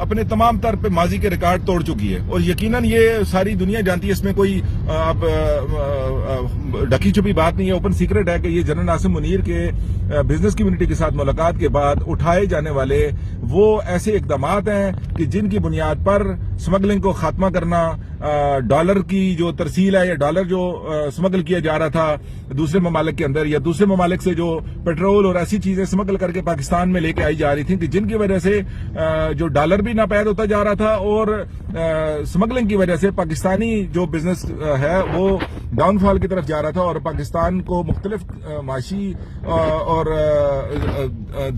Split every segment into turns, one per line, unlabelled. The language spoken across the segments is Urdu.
اپنے تمام طر پہ ماضی کے ریکارڈ توڑ چکی ہے، اور یقیناً یہ ساری دنیا جانتی ہے، اس میں کوئی اب ڈکی چھپی بات نہیں ہے، اوپن سیکرٹ ہے کہ یہ جنرل عاصم منیر کے بزنس کمیونٹی کے ساتھ ملاقات کے بعد اٹھائے جانے والے وہ ایسے اقدامات ہیں کہ جن کی بنیاد پر سمگلنگ کو خاتمہ کرنا، ڈالر کی جو ترسیل ہے یا ڈالر جو سمگل کیا جا رہا تھا دوسرے ممالک کے اندر، یا دوسرے ممالک سے جو پیٹرول اور ایسی چیزیں سمگل کر کے پاکستان میں لے کے آئی جا رہی تھیں کہ جن کی وجہ سے جو ڈالر بھی ناپید ہوتا جا رہا تھا، اور سمگلنگ کی وجہ سے پاکستانی جو بزنس ہے وہ ڈاؤن فال کی طرف جا رہا تھا، اور پاکستان کو مختلف معاشی اور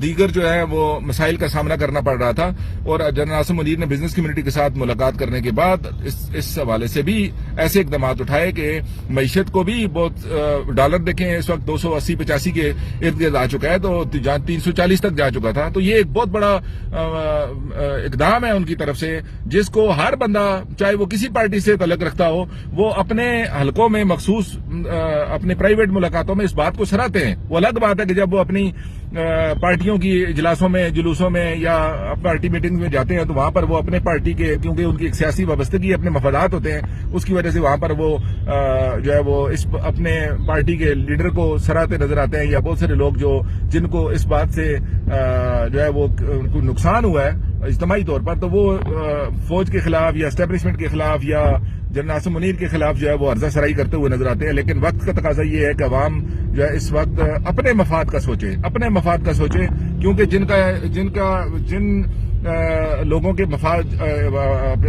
دیگر جو ہے وہ مسائل کا سامنا کرنا پڑ رہا تھا۔ اور جنرل عاصم منیر نے بزنس کمیونٹی کے ساتھ ملاقات کرنے کے بعد اس حوالے سے بھی ایسے اقدامات اٹھائے کہ معیشت کو بھی بہت، ڈالر دیکھیں اس وقت 280-85 کے ارد گرد آ چکا ہے، تو 340 تک جا چکا تھا۔ تو یہ ایک بہت بڑا اقدام ہے ان کی طرف سے، جس کو ہر بندہ چاہے وہ کسی پارٹی سے تعلق رکھتا ہو وہ اپنے حلقوں میں مخصوص اپنے پرائیویٹ ملاقاتوں میں اس بات کو سراہتے ہیں۔ وہ الگ بات ہے کہ جب وہ اپنی پارٹیوں کی اجلاسوں میں، جلوسوں میں یا پارٹی میٹنگ میں جاتے ہیں تو وہاں پر وہ اپنے پارٹی کے، کیونکہ ان کی ایک سیاسی وابستگی، اپنے مفادات ہوتے ہیں، اس کی وجہ سے وہاں پر وہ جو ہے وہ اپنے پارٹی کے لیڈر کو سراہتے نظر آتے ہیں، یا بہت سارے لوگ جن کو اس بات سے جو ہے وہ نقصان ہوا ہے اجتماعی طور پر، تو وہ فوج کے خلاف یا اسٹیبلشمنٹ کے خلاف یا جنرل عاصم منیر کے خلاف جو ہے وہ عرضہ سرائی کرتے ہوئے نظر آتے ہیں۔ لیکن وقت کا تقاضا یہ ہے کہ عوام جو ہے اس وقت اپنے مفاد کا سوچے، کیونکہ جن لوگوں کے مفاد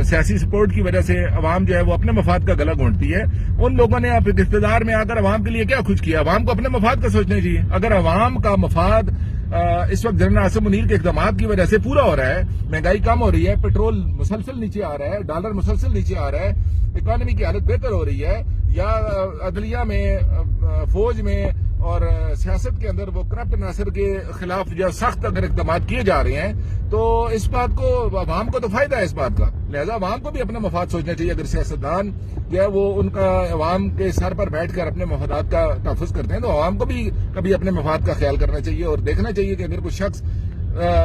سیاسی سپورٹ کی وجہ سے عوام جو ہے وہ اپنے مفاد کا گلا گھونٹتی ہے، ان لوگوں نے اپنے اقتدار میں آ کر عوام کے لیے کیا کچھ کیا؟ عوام کو اپنے مفاد کا سوچنا چاہیے۔ اگر عوام کا مفاد اس وقت جنرل عاصم منیر کے اقدامات کی وجہ سے پورا ہو رہا ہے، مہنگائی کم ہو رہی ہے، پیٹرول مسلسل نیچے آ رہا ہے، ڈالر مسلسل نیچے آ رہا ہے، اکانومی کی حالت بہتر ہو رہی ہے، یا عدلیہ میں، فوج میں اور سیاست کے اندر وہ کرپٹ عناصر کے خلاف جو سخت اگر اقدامات کیے جا رہے ہیں، تو اس بات کو عوام کو تو فائدہ ہے اس بات کا، لہذا عوام کو بھی اپنا مفاد سوچنا چاہیے۔ اگر سیاستدان جو ہے وہ ان کا عوام کے سر پر بیٹھ کر اپنے مفادات کا تحفظ کرتے ہیں، تو عوام کو بھی کبھی اپنے مفاد کا خیال کرنا چاہیے، اور دیکھنا چاہیے کہ اگر کوئی شخص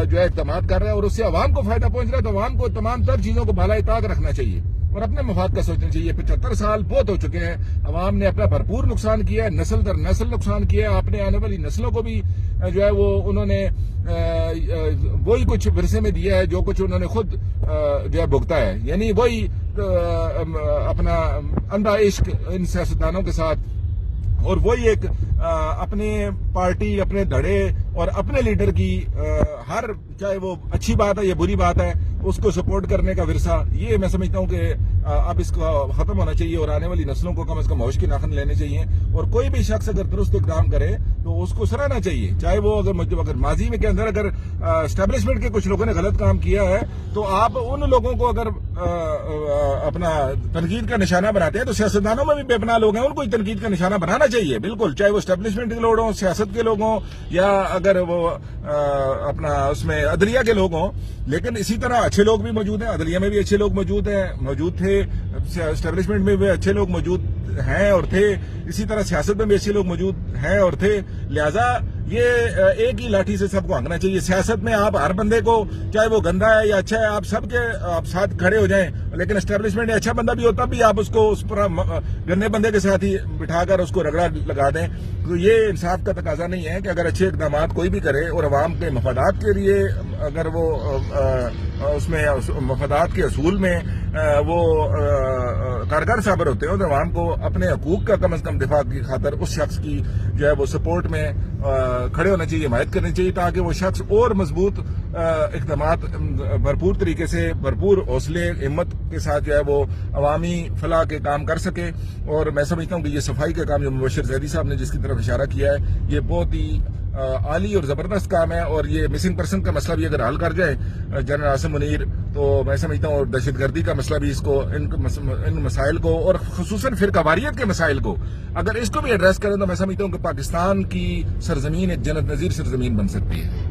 جو ہے اقدامات کر رہا ہے اور اس سے عوام کو فائدہ پہنچ رہا ہے، تو عوام کو تمام تر چیزوں کو بالائے طاق رکھنا چاہیے اور اپنے مفاد کا سوچنا چاہیے۔ 75 سال بہت ہو چکے ہیں، عوام نے اپنا بھرپور نقصان کیا ہے، نسل در نسل نقصان کیا ہے، اپنے آنے والی نسلوں کو بھی جو ہے وہ انہوں نے وہی کچھ ورثے میں دیا ہے جو کچھ انہوں نے خود جو ہے بھگتا ہے، یعنی وہی اپنا اندھا عشق ان سیاستدانوں کے ساتھ، اور وہی ایک اپنے پارٹی، اپنے دھڑے اور اپنے لیڈر کی ہر، چاہے وہ اچھی بات ہے یا بری بات ہے، اس کو سپورٹ کرنے کا ورثہ، یہ میں سمجھتا ہوں کہ اب اس کا ختم ہونا چاہیے، اور آنے والی نسلوں کو کم از کم ہوش کی ناخن لینے چاہیے، اور کوئی بھی شخص اگر درست اقدام کرے تو اس کو سراہنا چاہیے، چاہے وہ اگر ماضی میں کے اندر اگر اسٹیبلشمنٹ کے کچھ لوگوں نے غلط کام کیا ہے تو آپ ان لوگوں کو اگر اپنا تنقید کا نشانہ بناتے ہیں، تو سیاستدانوں میں بھی بے پناہ لوگ ہیں، ان کو تنقید کا نشانہ بنانا چاہیے، بالکل، چاہے وہ اسٹیبلشمنٹ کے لوگ ہوں، سیاست کے لوگ ہوں، یا اگر وہ اپنا اس میں عدلیہ کے لوگ ہوں۔ لیکن اسی طرح اچھے لوگ بھی موجود ہیں، عدلیہ میں بھی اچھے لوگ موجود تھے، اسٹیبلشمنٹ میں بھی اچھے لوگ موجود ہیں اور تھے، اسی طرح سیاست میں بھی اچھے لوگ موجود ہیں اور تھے، لہذا یہ ایک ہی لاٹھی سے سب کو ہانکنا چاہیے۔ سیاست میں آپ ہر بندے کو، چاہے وہ گندا ہے یا اچھا ہے، آپ سب کے آپ ساتھ کھڑے ہو جائیں، لیکن اسٹیبلشمنٹ میں اچھا بندہ بھی ہوتا بھی آپ اس کو اس پر گندے بندے کے ساتھ ہی بٹھا کر اس کو رگڑا لگا دیں، تو یہ انصاف کا تقاضا نہیں ہے کہ اگر اچھے اقدامات کوئی بھی کرے اور عوام کے مفادات کے لیے اگر وہ اس میں مفادات کے اصول میں وہ کارگر ثابت ہوتے ہیں، تو عوام کو اپنے حقوق کا کم از کم دفاع کی خاطر اس شخص کی جو ہے وہ سپورٹ میں کھڑے ہونا چاہیے، حمایت کرنی چاہیے، تاکہ وہ شخص اور مضبوط اقدامات بھرپور طریقے سے، بھرپور حوصلے ہمت کے ساتھ جو ہے وہ عوامی فلاح کے کام کر سکے۔ اور میں سمجھتا ہوں کہ یہ صفائی کا کام جو مبشر زیدی صاحب نے جس کی طرف اشارہ کیا ہے، یہ بہت ہی عالی اور زبردست کام ہے، اور یہ مسنگ پرسن کا مسئلہ بھی اگر حل کر جائے جنرل عاصم منیر، تو میں سمجھتا ہوں، اور دہشت گردی کا مسئلہ بھی اس کو، ان مسائل کو، اور خصوصاً فرقہ واریت کے مسائل کو اگر اس کو بھی ایڈریس کریں، تو میں سمجھتا ہوں کہ پاکستان کی سرزمین ایک جنت نظیر سرزمین بن سکتی ہے۔